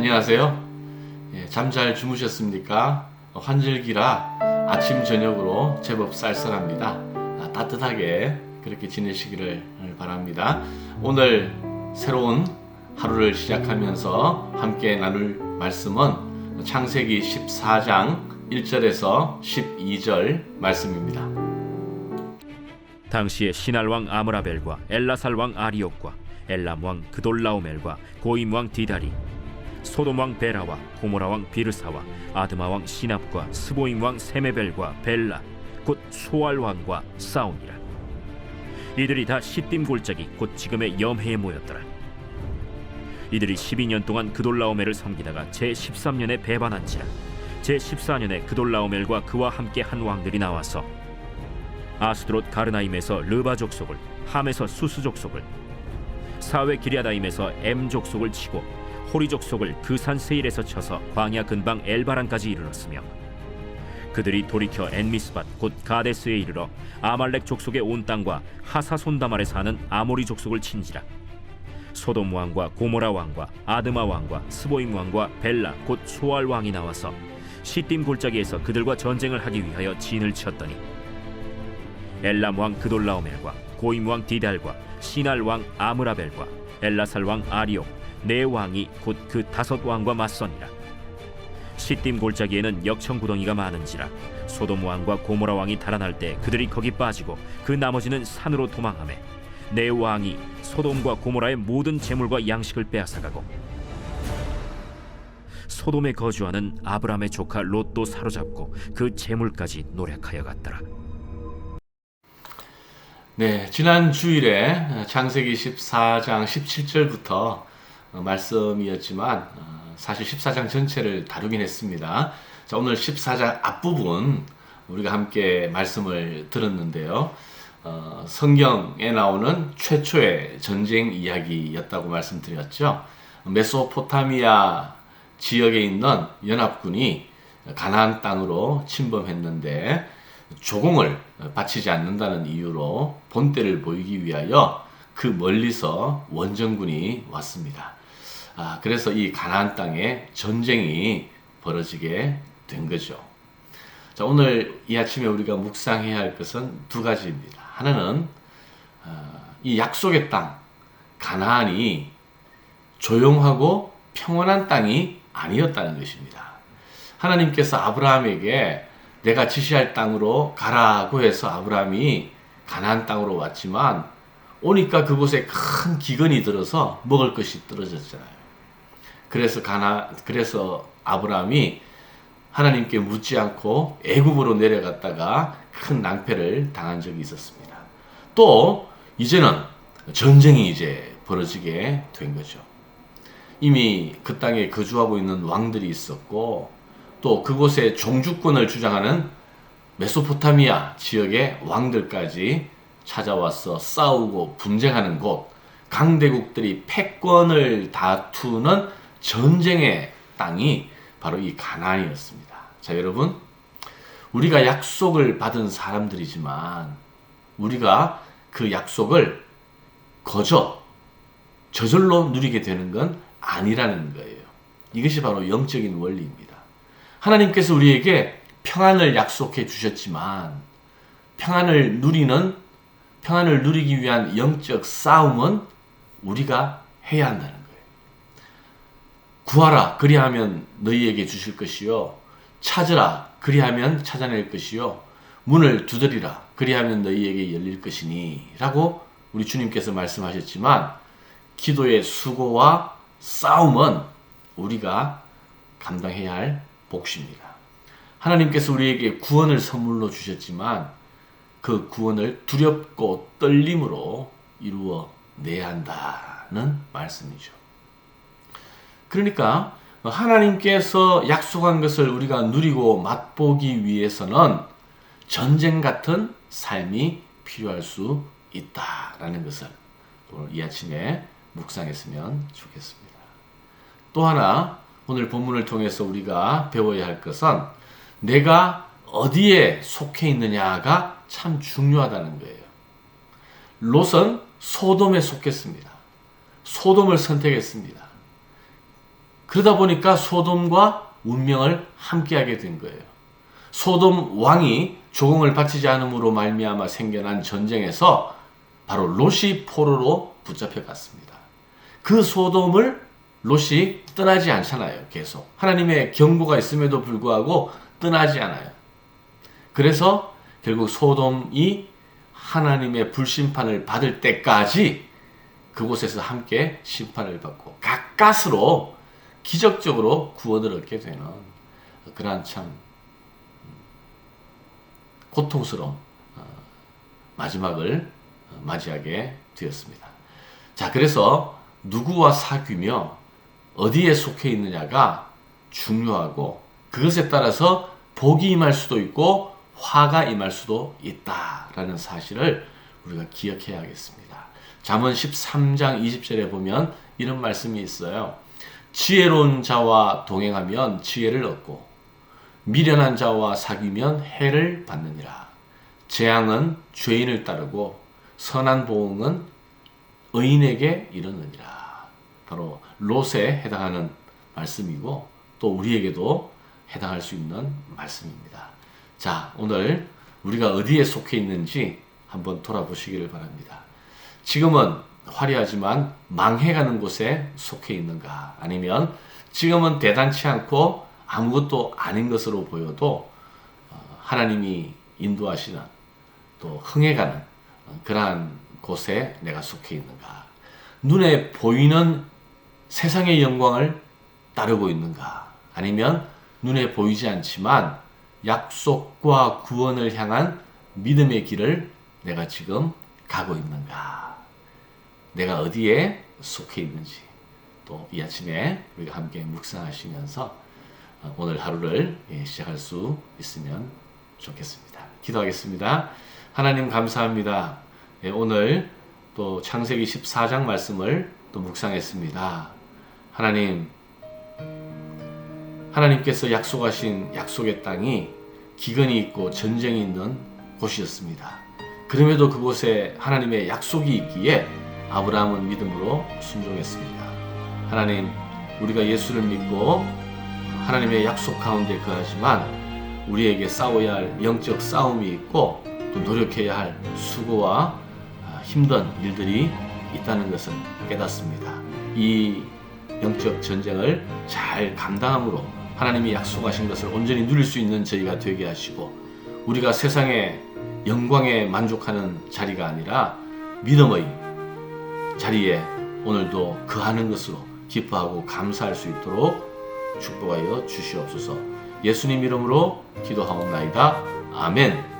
안녕하세요. 잠 잘 주무셨습니까? 환절기라 아침 저녁으로 제법 쌀쌀합니다. 따뜻하게 그렇게 지내시기를 바랍니다. 오늘 새로운 하루를 시작하면서 함께 나눌 말씀은 창세기 14장 1절에서 12절 말씀입니다. 당시에 시날 왕 아므라벨과 엘라살 왕 아리옥과 엘람 왕 그돌라오멜과 고임 왕 디다리, 소돔 왕 베라와 고모라 왕 비르사와 아드마 왕 시납과 스보임 왕 세메벨과 벨라 곧 소알 왕과 싸우니라. 이들이 다 시딤 골짜기 곧 지금의 염해에 모였더라. 이들이 12년 동안 그돌라오멜을 섬기다가 제13년에 배반한지라. 제14년에 그돌라오멜과 그와 함께 한 왕들이 나와서 아스드롯 가르나임에서 르바 족속을, 함에서 수스 족속을, 사웨 기랴다임에서 엠 족속을 치고 호리 족속을 그 산 세일에서 쳐서 광야 근방 엘바란까지 이르렀으며, 그들이 돌이켜 엔미스밭 곧 가데스에 이르러 아말렉 족속의 온 땅과 하사손다말에 사는 아모리 족속을 친지라. 소돔 왕과 고모라 왕과 아드마 왕과 스보임 왕과 벨라 곧 소알 왕이 나와서 시딤 골짜기에서 그들과 전쟁을 하기 위하여 진을 쳤더니, 엘람 왕 그돌라오멜과 고임 왕 디달과 시날 왕 아므라벨과 엘라살 왕 아리옥 네 왕이 곧 그 5 왕과 맞서니라. 시딤 골짜기에는 역청 구덩이가 많은지라 소돔 왕과 고모라 왕이 달아날 때 그들이 거기 빠지고 그 나머지는 산으로 도망하매, 네 왕이 소돔과 고모라의 모든 재물과 양식을 빼앗아가고 소돔에 거주하는 아브람의 조카 롯도 사로잡고 그 재물까지 노략하여 갔더라. 네, 지난 주일에 창세기 14장 17절부터 말씀이었지만 사실 14장 전체를 다루긴 했습니다. 자, 오늘 14장 앞부분 우리가 함께 말씀을 들었는데요. 성경에 나오는 최초의 전쟁 이야기였다고 말씀드렸죠. 메소포타미아 지역에 있는 연합군이 가나안 땅으로 침범했는데 조공을 바치지 않는다는 이유로 본때를 보이기 위하여 그 멀리서 원정군이 왔습니다. 그래서 이 가나안 땅에 전쟁이 벌어지게 된 거죠. 자, 오늘 이 아침에 우리가 묵상해야 할 것은 2가지입니다. 하나는 이 약속의 땅 가나안이 조용하고 평온한 땅이 아니었다는 것입니다. 하나님께서 아브라함에게 내가 지시할 땅으로 가라고 해서 아브라함이 가나안 땅으로 왔지만 오니까 그곳에 큰 기근이 들어서 먹을 것이 떨어졌잖아요. 그래서 아브라함이 하나님께 묻지 않고 애굽으로 내려갔다가 큰 낭패를 당한 적이 있었습니다. 또 이제는 전쟁이 이제 벌어지게 된 거죠. 이미 그 땅에 거주하고 있는 왕들이 있었고 또 그곳에 종주권을 주장하는 메소포타미아 지역의 왕들까지 찾아와서 싸우고 분쟁하는 곳, 강대국들이 패권을 다투는 전쟁의 땅이 바로 이 가나안이었습니다. 자, 여러분, 우리가 약속을 받은 사람들이지만 우리가 그 약속을 저절로 누리게 되는 건 아니라는 거예요. 이것이 바로 영적인 원리입니다. 하나님께서 우리에게 평안을 약속해 주셨지만 평안을 누리기 위한 영적 싸움은 우리가 해야 한다는 거예요. 구하라 그리하면 너희에게 주실 것이요, 찾으라 그리하면 찾아낼 것이요, 문을 두드리라 그리하면 너희에게 열릴 것이니 라고 우리 주님께서 말씀하셨지만 기도의 수고와 싸움은 우리가 감당해야 할 몫입니다. 하나님께서 우리에게 구원을 선물로 주셨지만 그 구원을 두렵고 떨림으로 이루어내야 한다는 말씀이죠. 그러니까 하나님께서 약속한 것을 우리가 누리고 맛보기 위해서는 전쟁 같은 삶이 필요할 수 있다라는 것을 오늘 이 아침에 묵상했으면 좋겠습니다. 또 하나 오늘 본문을 통해서 우리가 배워야 할 것은 내가 어디에 속해 있느냐가 참 중요하다는 거예요. 롯은 소돔에 속했습니다. 소돔을 선택했습니다. 그러다 보니까 소돔과 운명을 함께하게 된 거예요. 소돔 왕이 조공을 바치지 않음으로 말미암아 생겨난 전쟁에서 바로 롯이 포로로 붙잡혀갔습니다. 그 소돔을 롯이 떠나지 않잖아요. 계속 하나님의 경고가 있음에도 불구하고 떠나지 않아요. 그래서 결국 소돔이 하나님의 불심판을 받을 때까지 그곳에서 함께 심판을 받고 가까스로 기적적으로 구원을 얻게 되는 그러한 참 고통스러운 마지막을 맞이하게 되었습니다. 자, 그래서 누구와 사귀며 어디에 속해 있느냐가 중요하고 그것에 따라서 복이 임할 수도 있고 화가 임할 수도 있다라는 사실을 우리가 기억해야 하겠습니다. 잠언 13장 20절에 보면 이런 말씀이 있어요. 지혜로운 자와 동행하면 지혜를 얻고 미련한 자와 사귀면 해를 받느니라. 재앙은 죄인을 따르고 선한 보응은 의인에게 이르느니라. 바로 롯에 해당하는 말씀이고 또 우리에게도 해당할 수 있는 말씀입니다. 자, 오늘 우리가 어디에 속해 있는지 한번 돌아보시기를 바랍니다. 지금은 화려하지만 망해가는 곳에 속해 있는가? 아니면 지금은 대단치 않고 아무것도 아닌 것으로 보여도 하나님이 인도하시는 또 흥해가는 그러한 곳에 내가 속해 있는가? 눈에 보이는 세상의 영광을 따르고 있는가? 아니면 눈에 보이지 않지만 약속과 구원을 향한 믿음의 길을 내가 지금 가고 있는가? 내가 어디에 속해 있는지 또 이 아침에 우리가 함께 묵상하시면서 오늘 하루를 시작할 수 있으면 좋겠습니다. 기도하겠습니다. 하나님 감사합니다. 오늘 또 창세기 14장 말씀을 또 묵상했습니다. 하나님께서 약속하신 약속의 땅이 기근이 있고 전쟁이 있는 곳이었습니다. 그럼에도 그곳에 하나님의 약속이 있기에 아브라함은 믿음으로 순종했습니다. 하나님, 우리가 예수를 믿고 하나님의 약속 가운데 거하지만 우리에게 싸워야 할 영적 싸움이 있고 또 노력해야 할 수고와 힘든 일들이 있다는 것을 깨닫습니다. 이 영적 전쟁을 잘 감당함으로 하나님이 약속하신 것을 온전히 누릴 수 있는 저희가 되게 하시고 우리가 세상의 영광에 만족하는 자리가 아니라 믿음의 자리에 오늘도 거하는 것으로 기뻐하고 감사할 수 있도록 축복하여 주시옵소서. 예수님 이름으로 기도하옵나이다. 아멘.